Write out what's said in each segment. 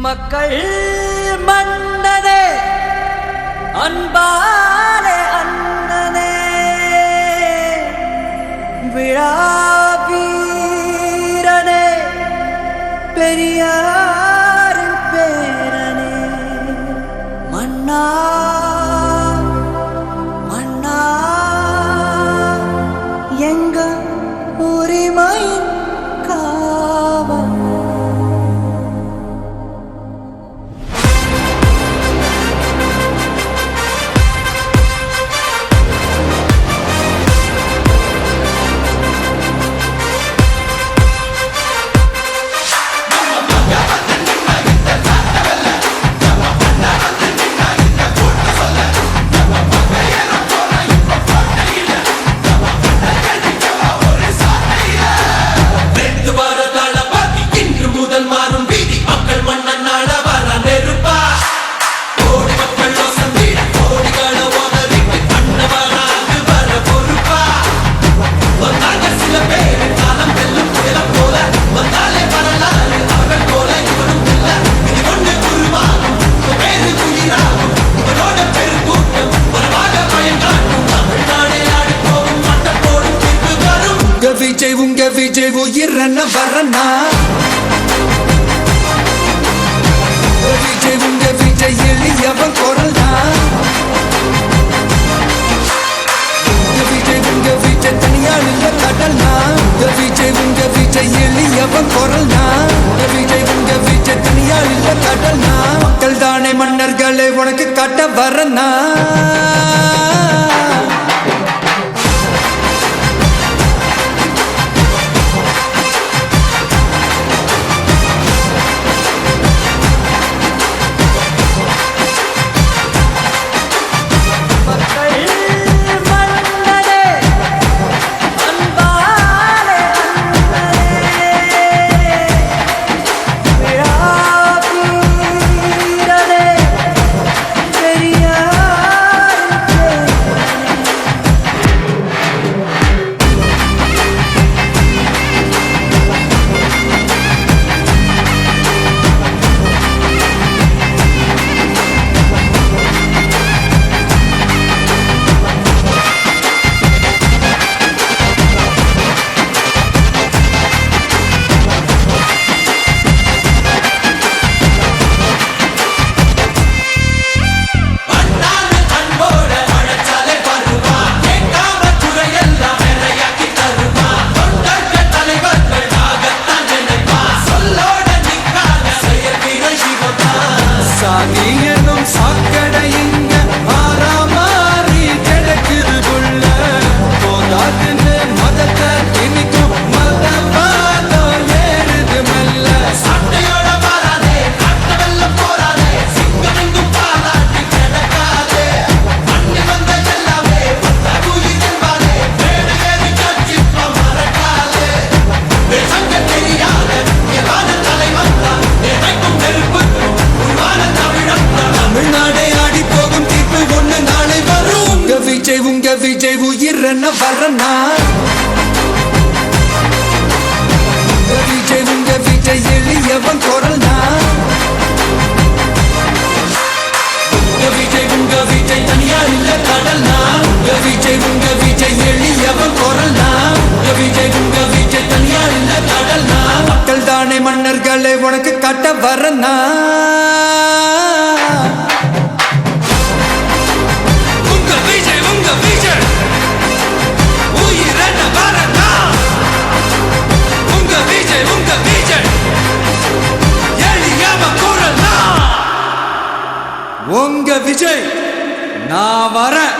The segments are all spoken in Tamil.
மக்கள் மன்னனே அன்பாலே அண்ணனே விழாவீரனே பெரியாரின் பேரனே மன்னா மன்னா எங்க உரிமையின் காவல் உங்க விஜய் உயிரன வரனா விஜய் உங்க விஜய் எளியவன் குரல்னா விஜய் உங்க விஜய் தனியால் இல்ல கடல்னா விஜய் உங்க விஜய் எளியவன் குரல்னா விஜய் உங்க விஜய் தனியால் இல்ல கடல்னா மக்கள் தானே மன்னர்களே உனக்கு காட்ட வரனா விஜய் உயிரன வரனா விஜய் உங்க விஜய் எளியவன் குரல்னா விஜய் உங்க விஜய் தனியார் இல்ல கடல்னா விஜய் உங்க விஜய் எளியவன் குரல்னா விஜய் உங்க விஜய் தனியார் இல்ல கடல்னா மக்கள் தானே மன்னர்களே உனக்கு காட்ட வரனா உங்க விஜய் நான் வரேன்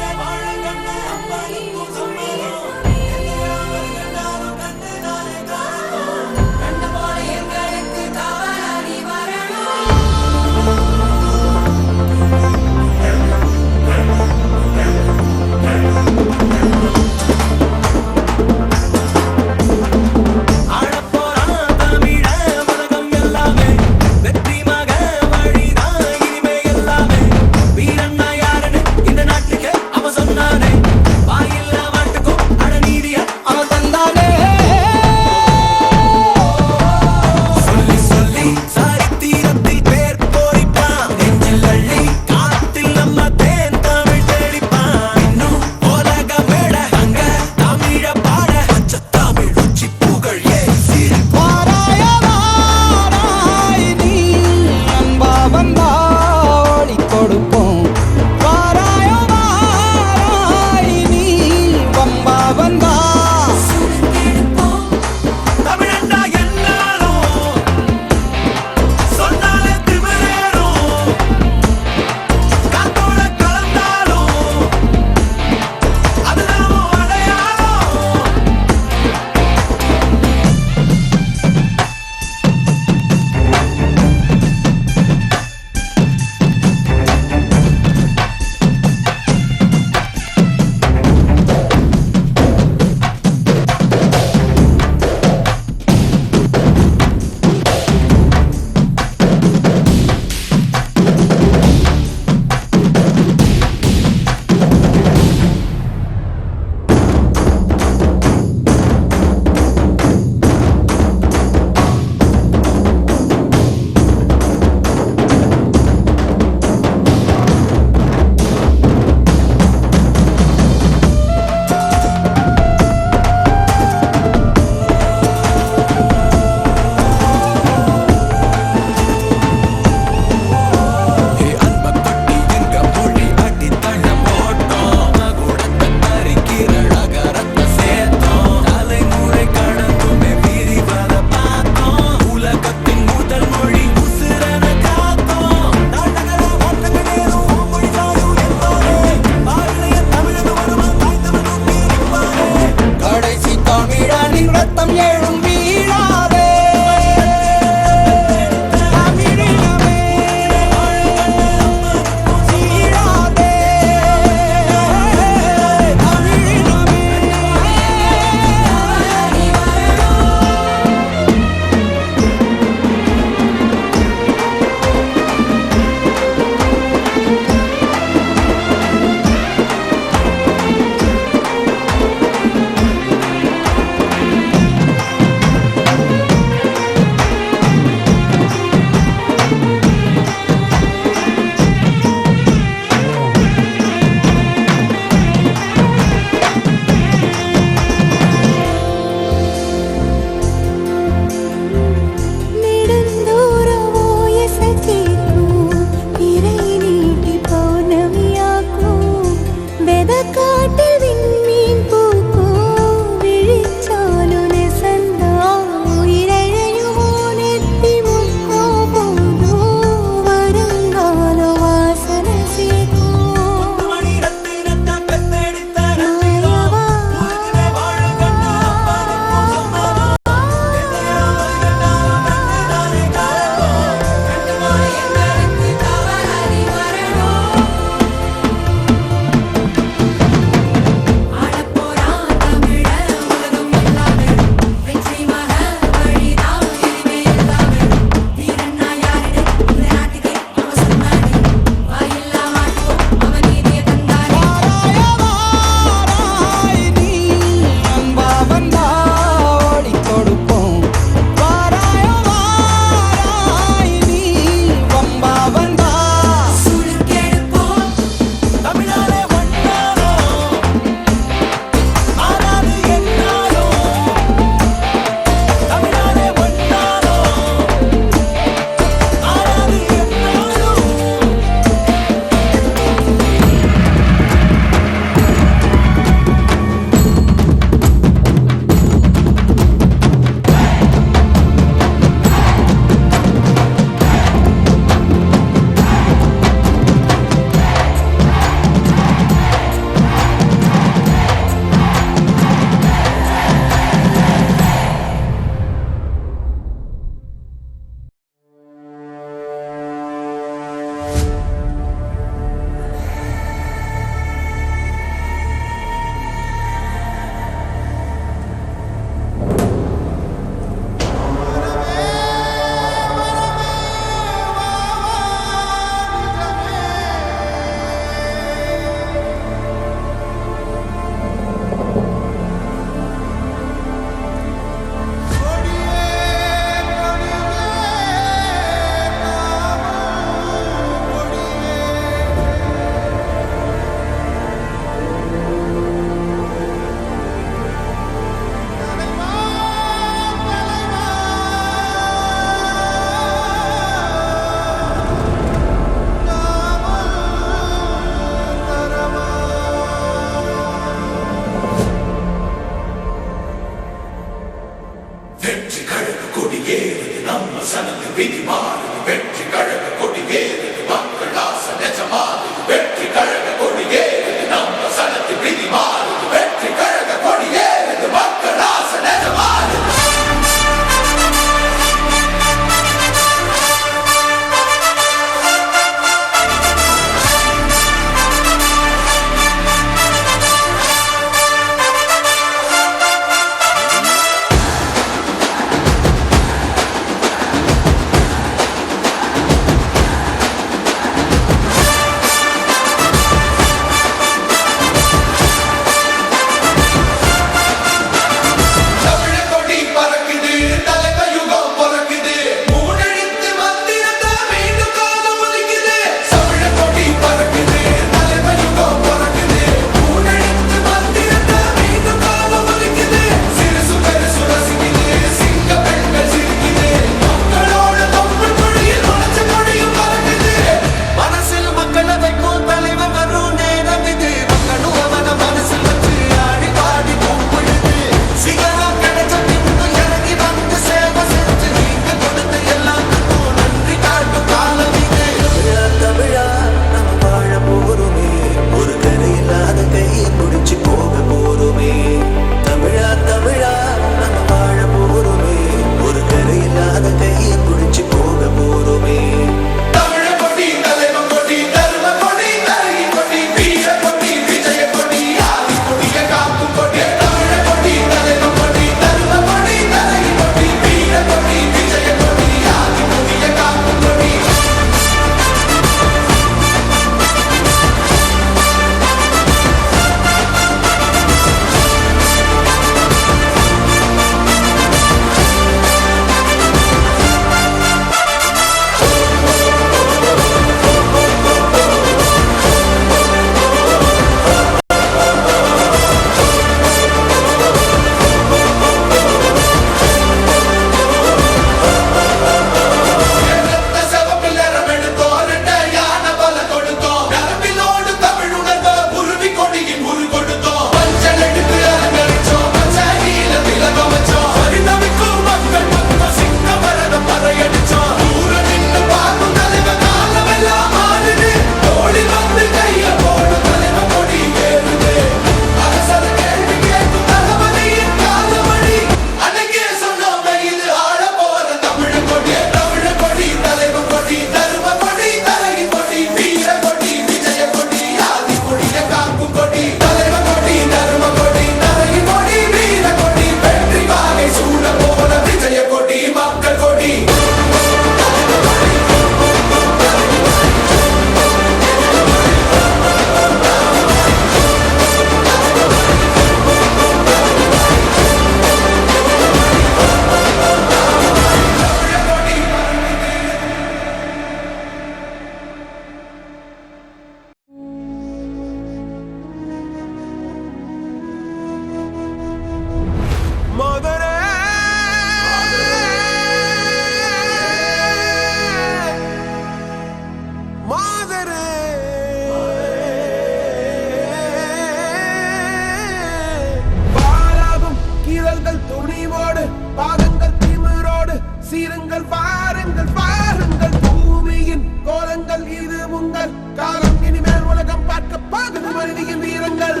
சீருங்கள் வாருங்கள் வாருங்கள் பூமியின் கோலங்கள் இது உங்கள் காலம் இனிமேல் உலகம் பார்க்க போகுது மனிதியின் வீரங்கள்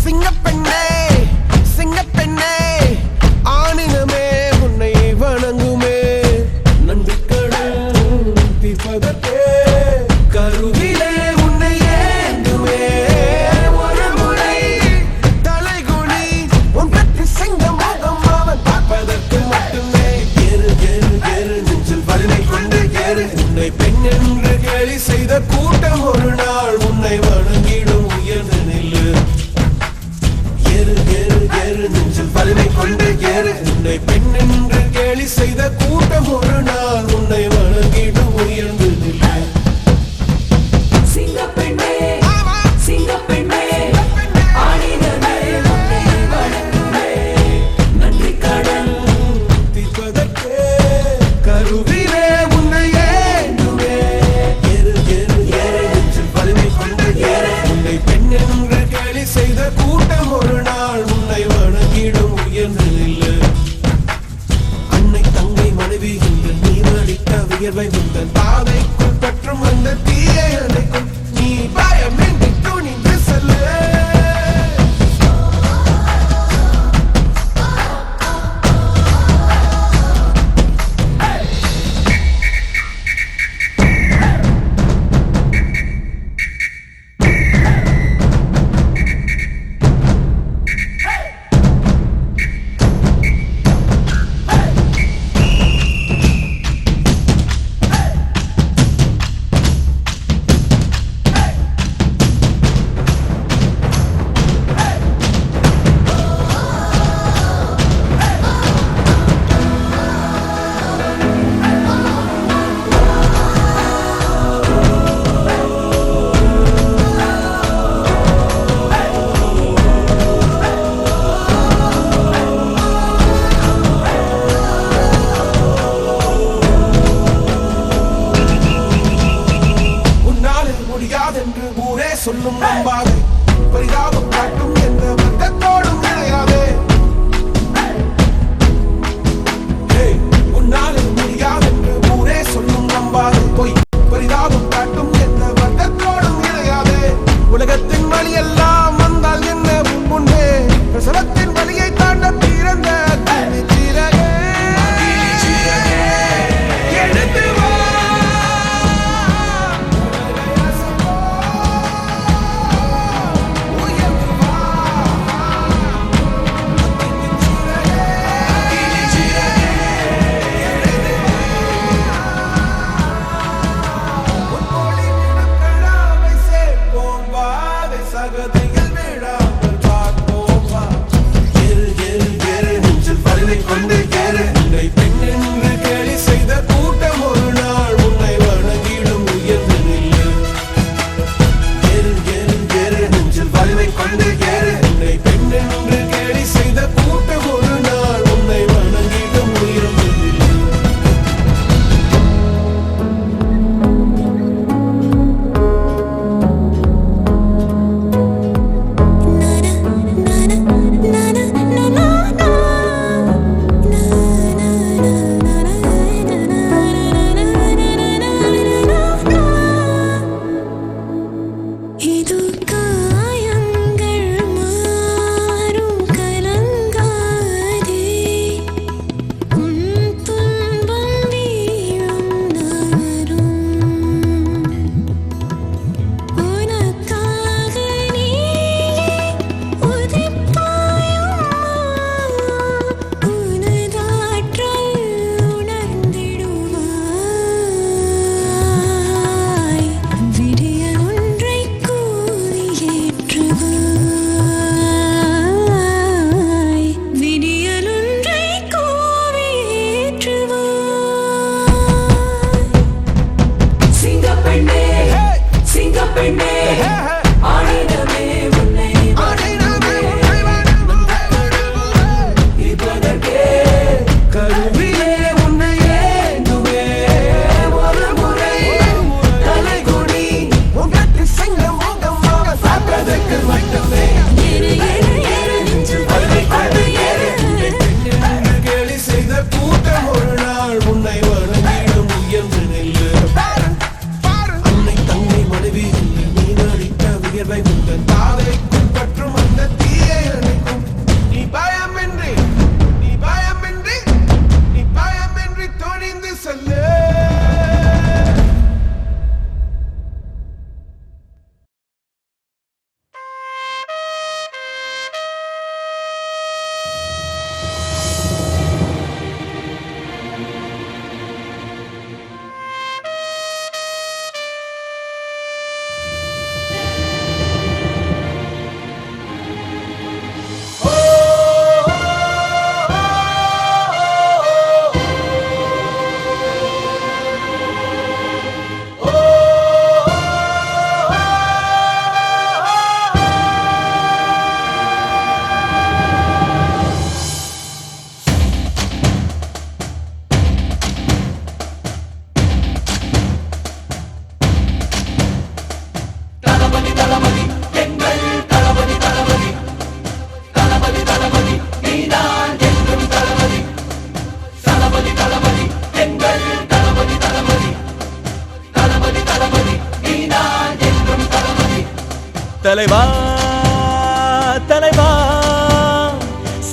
சிங்கப்பெண்ணே சிங்கப்பெண்ணே ஆணினமே உன்னை வணங்குமே நன்றிக்கடன் தீர்ப்பதற்கே கருவிலே உன்னை ஏந்துமே ஒரு முறை தலைகுனி உன் பற்றி சிங்கம் முகம் அவன் பார்ப்பதற்கு மட்டுமே ஏறு ஏறு ஏறு நெஞ்சில் வலிமை கொண்டு ஏறு உன்னை பெண் என்று கேலி செய்த கூட்டம் ஒரு நாள் உன்னை வணங்கிடும் உயர்ந்து நில்லு ஏறு ஏறு ஏறு நெஞ்சில் வலிமை கொண்டு ஏறு உன்னை பெண் என்று கேலி செய்த கூட்டம் ஒரு நாள் உன்னை வணங்கிடும் உயர்ந்து நில்லு சிங்கப்பெண்ணே சிங்கப்பெண்ணே ஆணினமே உன்னை வணங்குமே நன்றிக்கடன் தீர்ப்பதற்கே கருவிலே உன்னை ஏந்துமே ஏறு ஏறு ஏறு நெஞ்சில் வலிமை கொண்டு ஏறு உன்னை பெண் என்று கேலி செய்த கூட்டம் ஒரு நாள் உன்னை வணங்கிடும் உயர்ந்து நில்லு அன்னை தங்கை மனைவி என்று நீ அடித்த வியர்வை உந்தன் பாதைக்குள் பற்றும் அந்த தீயை அணைக்கும் நீ பயமின்றி துணிந்து செல்லு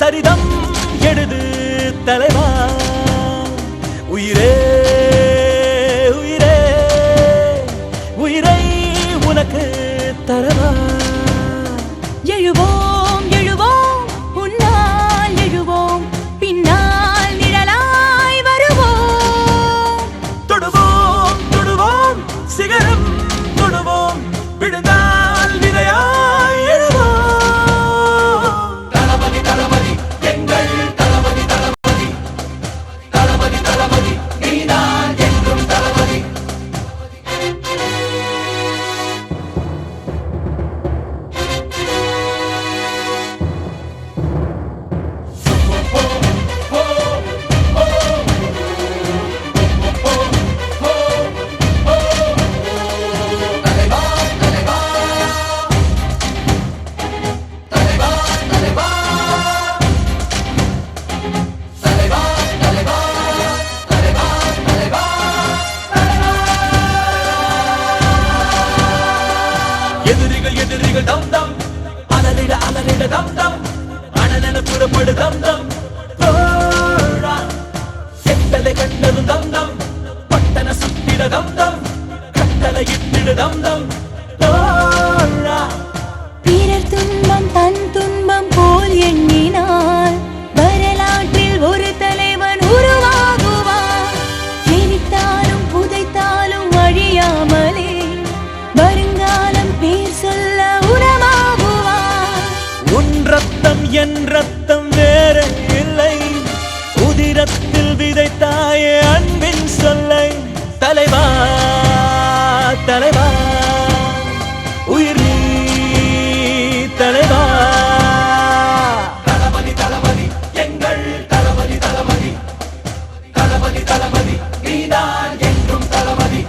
சரிதம் எழுது தலைவா உயிரே உயிரே உயிரை உனக்கு தரவா எழுவோம் எழுவோம் உன்னால் எழுவோம் பின்னால் நிழலாய் வருவோம் தொடுவோம் தொடுவோம் சிகரம் தொடுவோம் விழுந்தால் விதையாய் எழுவோம் தளபதி தளபதி எங்கள் தளபதி தளபதி தளபதி தளபதி நீதான் என்றும் தளபதி எதிரிகள் எதிரிகள் தம் தம் அலறிட அலறிட தம் தம் அனலென புறப்படு தம் தம் தோழா செட்டலை கண்டதும் தம் தம் பட்டன சுத்திட தம் தம் கட்டளை இட்டிட தம் தம் தோழா பிறர் துன்பம் தன் துன்பம் போல் எண்ணினார் வரலாற்றில் ஒரு தலைவன் உருவாகுவார் எரித்தாலும் புதைத்தாலும் அழியாமலே வருங்காலம் பேர் சொல்ல உரமாகுவார் உன் ரத்தம் என் ரத்தம் வேற இல்லை உதிரத்தில் விதைத்தாயே அன்பின் சொல்லை தலைவா தலைவா உயிர் நீ தலைவா தளபதி தளபதி எங்கள் தளபதி தளபதி தளபதி தளபதி நீதான் என்றும் தளபதி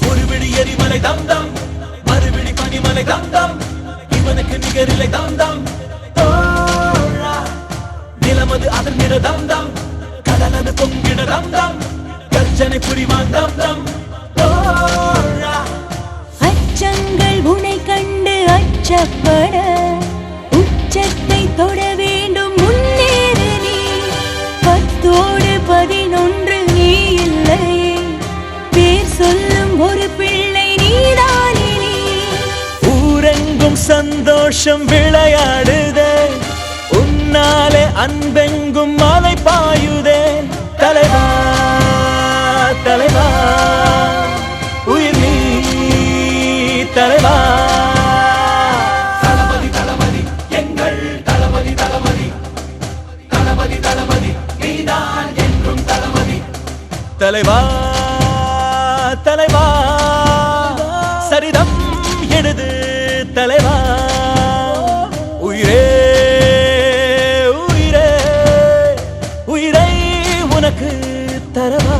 ஒருவிழி எரிமலை தம் தம் மறுவிழி பனிமலை தம் தம் இவனுக்கு நிகரில்லை தம் தம் தோழா நிலமது அதர்ந்திட தம் தம் கடலது பொங்கிட தம் தம் கர்ஜனை புரிவான் தம் தம் தோழா அச்சங்கள் உனை கண்டு அச்சப்பட உச்சத்தை தொட வேண்டும் முன்னேறு நீ 10-11 நீ இல்லையே பேர் சொல்லும் ஒரு பிள்ளை நீதானே நீ ஊரெங்கும் சந்தோஷம் விளையாடுதே உன்னாலே அன்பெங்கும் மலை பாயுதே தலைவா தலைவா உயிர் நீ தலைவா தளபதி தளபதி எங்கள் தளபதி தளபதி தளபதி தளபதி நீதான் என்றும் தளபதி தலைவா தலைவா சரிதம் எழுது தலைவா உயிரே உயிரே உயிரை உனக்கு தரவா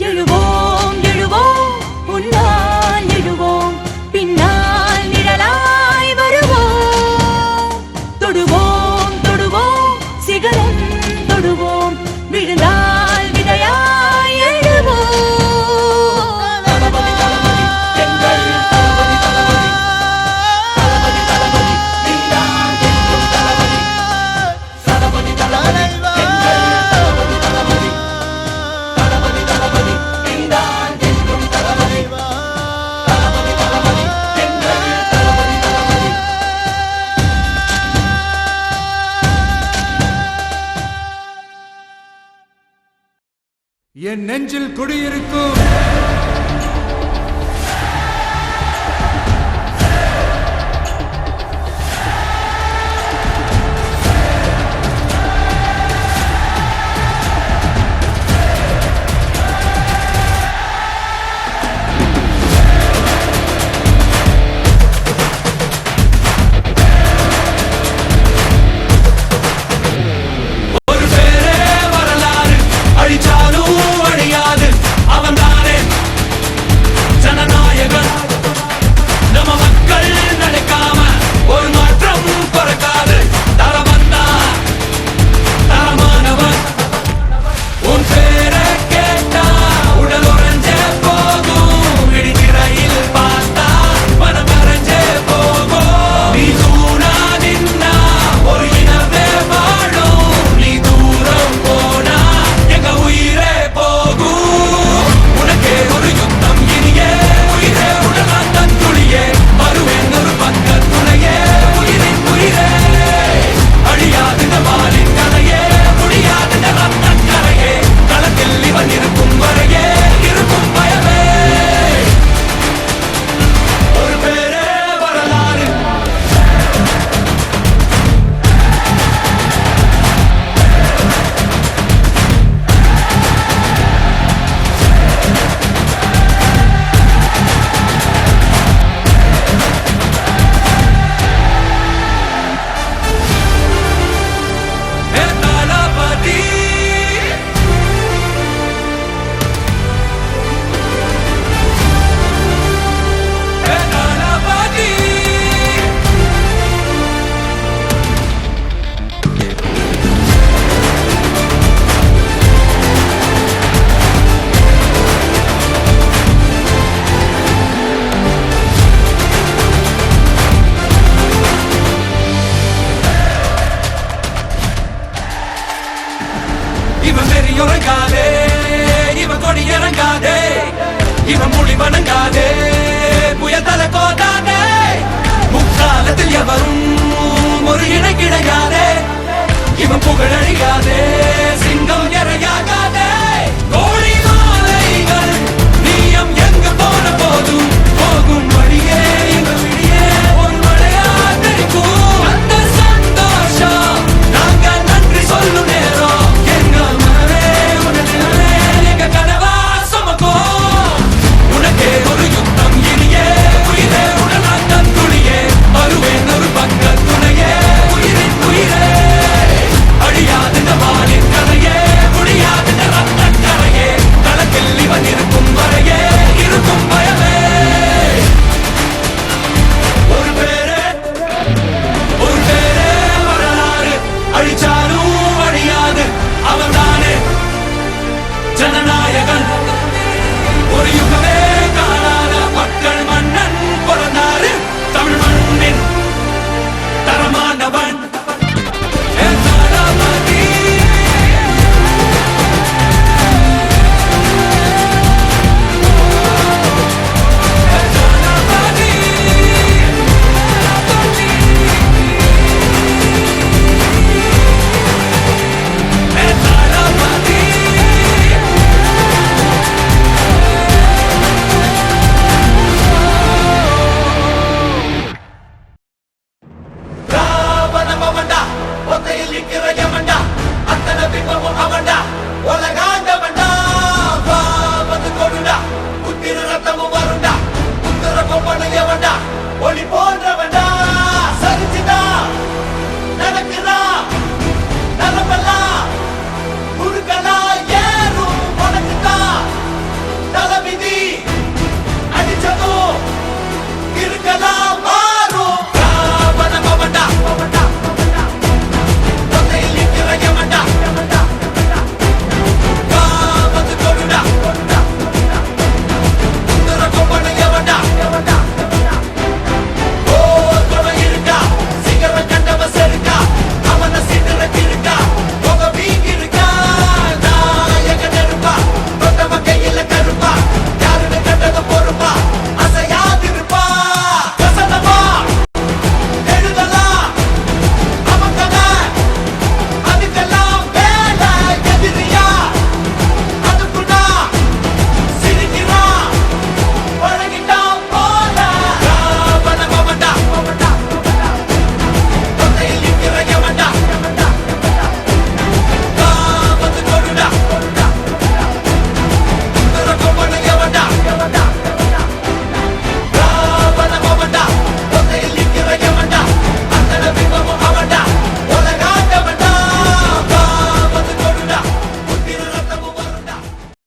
எழுவோம் எழுவோம் உன்னால் எழுவோம் பின்னால் நிழலாய் வருவோம் தொடுவோம் தொடுவோம் சிகரம் தொடுவோம் விழுந்தால் விதையாய் எழுவோம் தளபதி தளபதி எங்கள் தளபதி தளபதி தளபதி தளபதி நீதான் என்றும் தளபதி தளபதி தளபதி எங்கள் தளபதி தளபதி தளபதி தளபதி நீதான் என்றும் தளபதி தளபதி தளபதி எங்கள் தளபதி தளபதி என் நெஞ்சில் குடியிருக்கும் ஒரு பேரே வரலாறு அழிச்சாலும் அழியா இவன் வெறி உறங்காதே இவன் கொடி இறங்காதே இவன் மொழி வணங்காதே புயல் தலை கோதாதே முக்காலத்தில் எவரும் ஒரு இணை கிடையாதே இவன் புகழ் அழியாதே